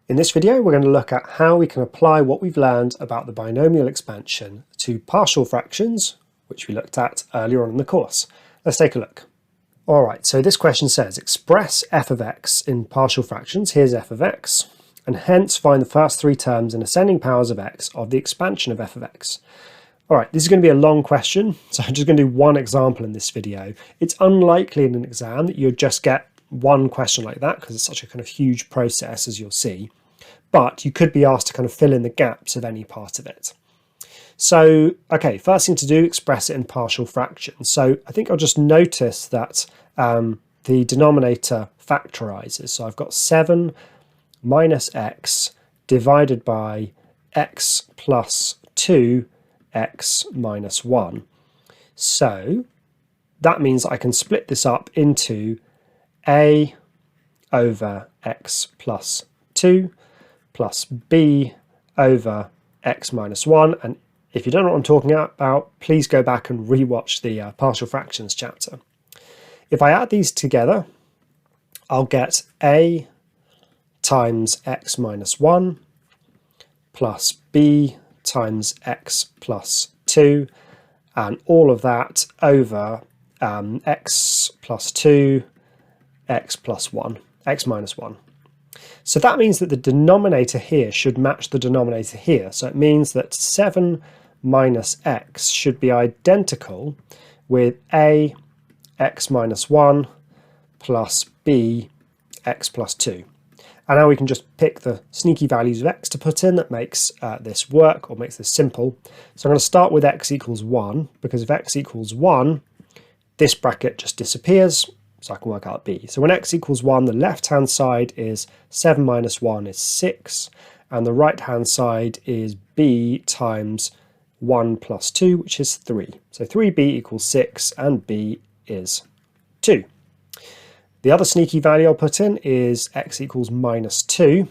In this video, we're going to look at how we can apply what we've learned about the binomial expansion to partial fractions, which we looked at earlier on in the course. Let's take a look. All right, so this question says, express f of x in partial fractions. Here's f of x, and hence find the first three terms in ascending powers of x of the expansion of f of x. All right, this is going to be a long question, so I'm just going to do one example in this video. It's unlikely in an exam that you'll just get one question like that because it's such a kind of huge process, as you'll see. But you could be asked to kind of fill in the gaps of any part of it. So, okay, first thing to do, express it in partial fractions. So I think I'll just notice that the denominator factorizes. So I've got 7 minus x divided by x plus 2x minus 1. So that means I can split this up into a over x plus 2 plus b over x minus 1. And if you don't know what I'm talking about, please go back and rewatch the partial fractions chapter. If I add these together, I'll get a times x minus 1 plus b times x plus 2, and all of that over x plus 2, x plus 1, x minus 1. So that means that the denominator here should match the denominator here. So it means that 7 minus x should be identical with a x minus 1 plus b x plus 2. And now we can just pick the sneaky values of x to put in that makes this work, or makes this simple. So I'm going to start with x equals 1, because if x equals 1, this bracket just disappears. So I can work out b. So when x equals 1, the left-hand side is 7 minus 1 is 6, and the right-hand side is b times 1 plus 2, which is 3. So 3b equals 6, and b is 2. The other sneaky value I'll put in is x equals minus 2.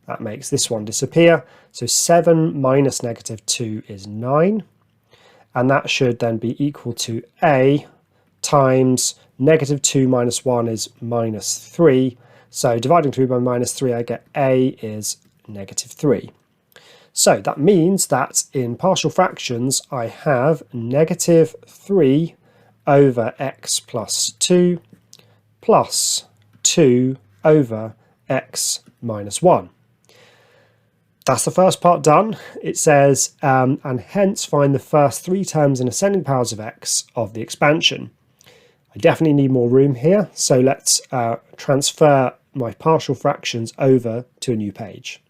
That makes this one disappear. So 7 minus negative 2 is 9, and that should then be equal to a times negative 2 minus 1 is minus 3. So dividing through by minus 3, I get a is negative 3. So that means that in partial fractions, I have negative 3 over x plus 2 plus 2 over x minus 1. That's the first part done. It says, and hence find the first three terms in ascending powers of x of the expansion. I definitely need more room here, so let's transfer my partial fractions over to a new page.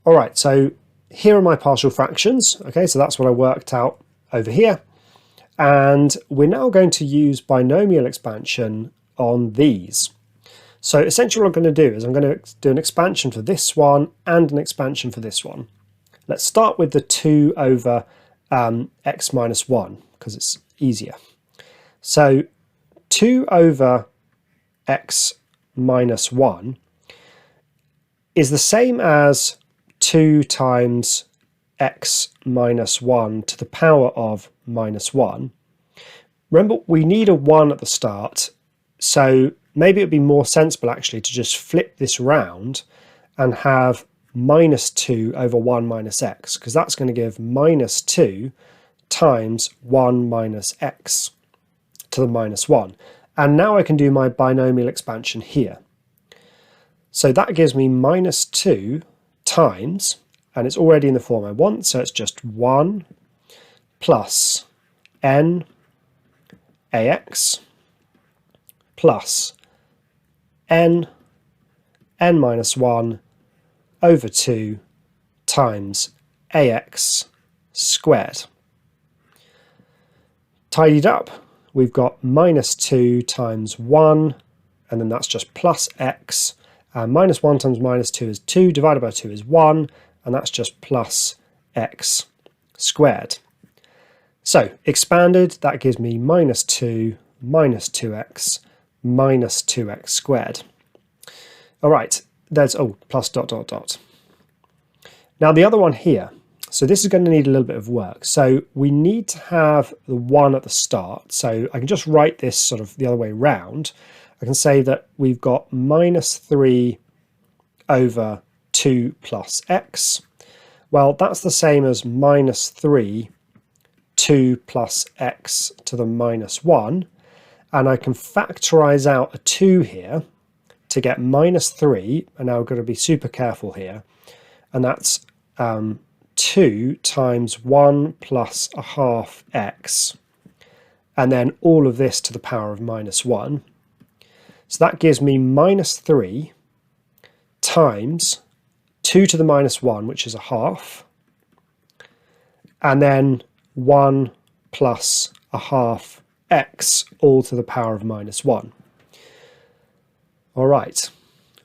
All right, so here are my partial fractions. Okay, so that's what I worked out over here. And we're now going to use binomial expansion on these. So essentially what I'm going to do is I'm going to do an expansion for this one and an expansion for this one. Let's start with the 2 over x minus 1, because it's easier. So 2 over x minus 1 is the same as 2 times x minus 1 to the power of minus 1. Remember, we need a 1 at the start, so maybe it would be more sensible actually to just flip this round and have minus 2 over 1 minus x, because that's going to give minus 2 times 1 minus x to the minus 1. And now I can do my binomial expansion here. So that gives me minus 2 times, and it's already in the form I want, so it's just 1 plus n ax plus n minus 1 over 2 times ax squared. Tidied up, we've got minus 2 times 1, and then that's just plus x, and minus 1 times minus 2 is 2, divided by 2 is 1, and that's just plus x squared. So expanded, that gives me minus 2 minus 2x minus 2x squared. All right, there's, plus dot dot dot. Now the other one here, so this is going to need a little bit of work. So we need to have the 1 at the start. So I can just write this sort of the other way round. I can say that we've got minus 3 over 2 plus x. Well, that's the same as minus 3, 2 plus x to the minus 1. And I can factorise out a 2 here to get minus 3. And now we've got to be super careful here. And that's 2 times 1 plus a half x. And then all of this to the power of minus 1. So that gives me minus 3 times 2 to the minus 1, which is a half, and then 1 plus a half x, all to the power of minus 1. All right,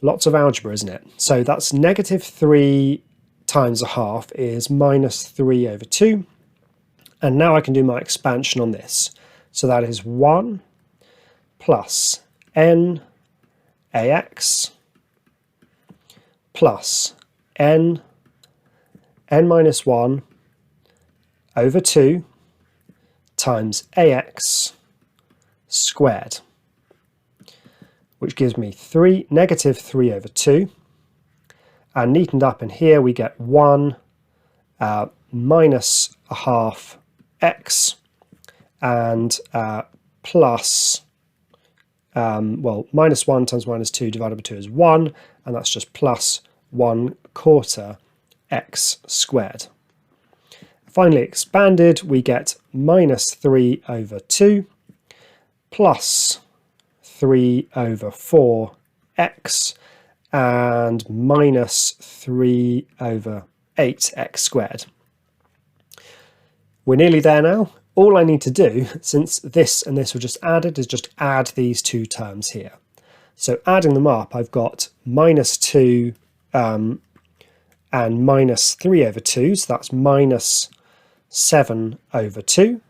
lots of algebra, isn't it? So that's negative 3 times a half is minus 3 over 2. And now I can do my expansion on this. So that is 1 plus n ax plus n minus 1 over 2 times ax squared, which gives me negative 3 over 2. And neatened up in here we get 1 minus a half x and plus, well, minus 1 times minus 2 divided by 2 is 1, and that's just plus 1/4 x squared. Finally expanded, we get minus 3 over 2 plus 3 over 4x and minus 3 over 8x squared. We're nearly there now. All I need to do, since this and this were just added, is just add these two terms here. So adding them up, I've got minus 2 and minus 3 over 2, so that's minus 7 over 2.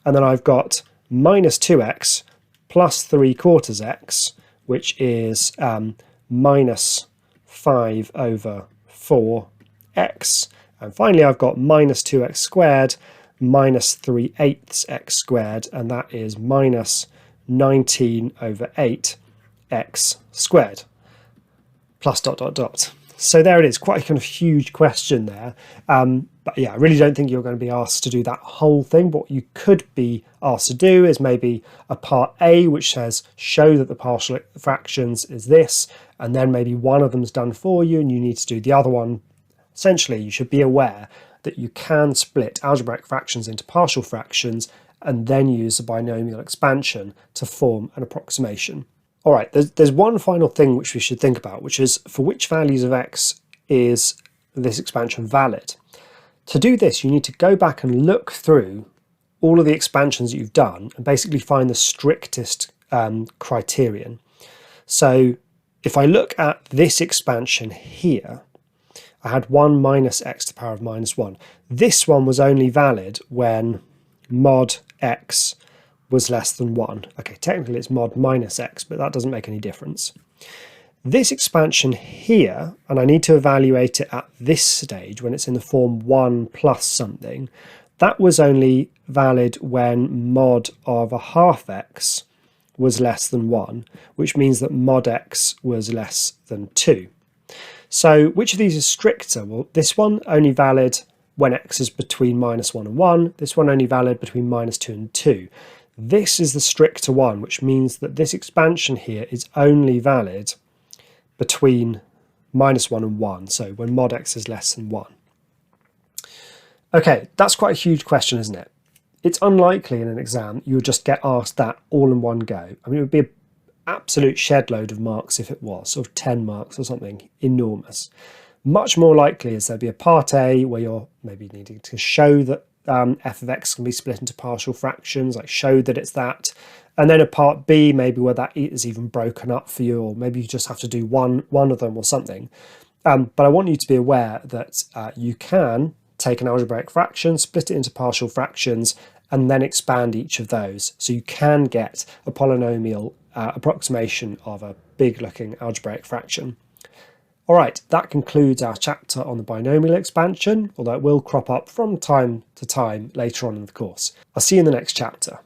And then I've got minus 2x plus 3/4 x, which is minus 5 over 4x. And finally, I've got minus 2x squared minus 3/8 x squared, and that is minus 19 over 8x squared, plus dot dot dot. So there it is, quite a kind of huge question there. But yeah, I really don't think you're going to be asked to do that whole thing. What you could be asked to do is maybe a part A, which says show that the partial fractions is this, and then maybe one of them is done for you and you need to do the other one. Essentially, you should be aware that you can split algebraic fractions into partial fractions and then use a binomial expansion to form an approximation. All right, there's one final thing which we should think about, which is for which values of x is this expansion valid. To do this, you need to go back and look through all of the expansions that you've done and basically find the strictest criterion. So if I look at this expansion here, I had 1 minus x to the power of minus 1. This one was only valid when mod x was less than 1. Okay, technically it's mod minus x, but that doesn't make any difference. This expansion here, and I need to evaluate it at this stage when it's in the form 1 plus something, that was only valid when mod of a half x was less than 1, which means that mod x was less than 2. So which of these is stricter? Well, this one only valid when x is between minus 1 and 1. This one only valid between minus 2 and 2. This is the stricter one, which means that this expansion here is only valid between minus 1 and 1, so when mod x is less than 1. Okay, that's quite a huge question, isn't it? It's unlikely in an exam you would just get asked that all in one go. I mean, it would be an absolute shed load of marks if it was, sort of 10 marks or something enormous. Much more likely is there'd be a part A where you're maybe needing to show that f of x can be split into partial fractions, like show that it's that, and then a part B maybe where that is even broken up for you, or maybe you just have to do one of them or something. But I want you to be aware that you can take an algebraic fraction, split it into partial fractions, and then expand each of those. So you can get a polynomial approximation of a big looking algebraic fraction. All right, that concludes our chapter on the binomial expansion, although it will crop up from time to time later on in the course. I'll see you in the next chapter.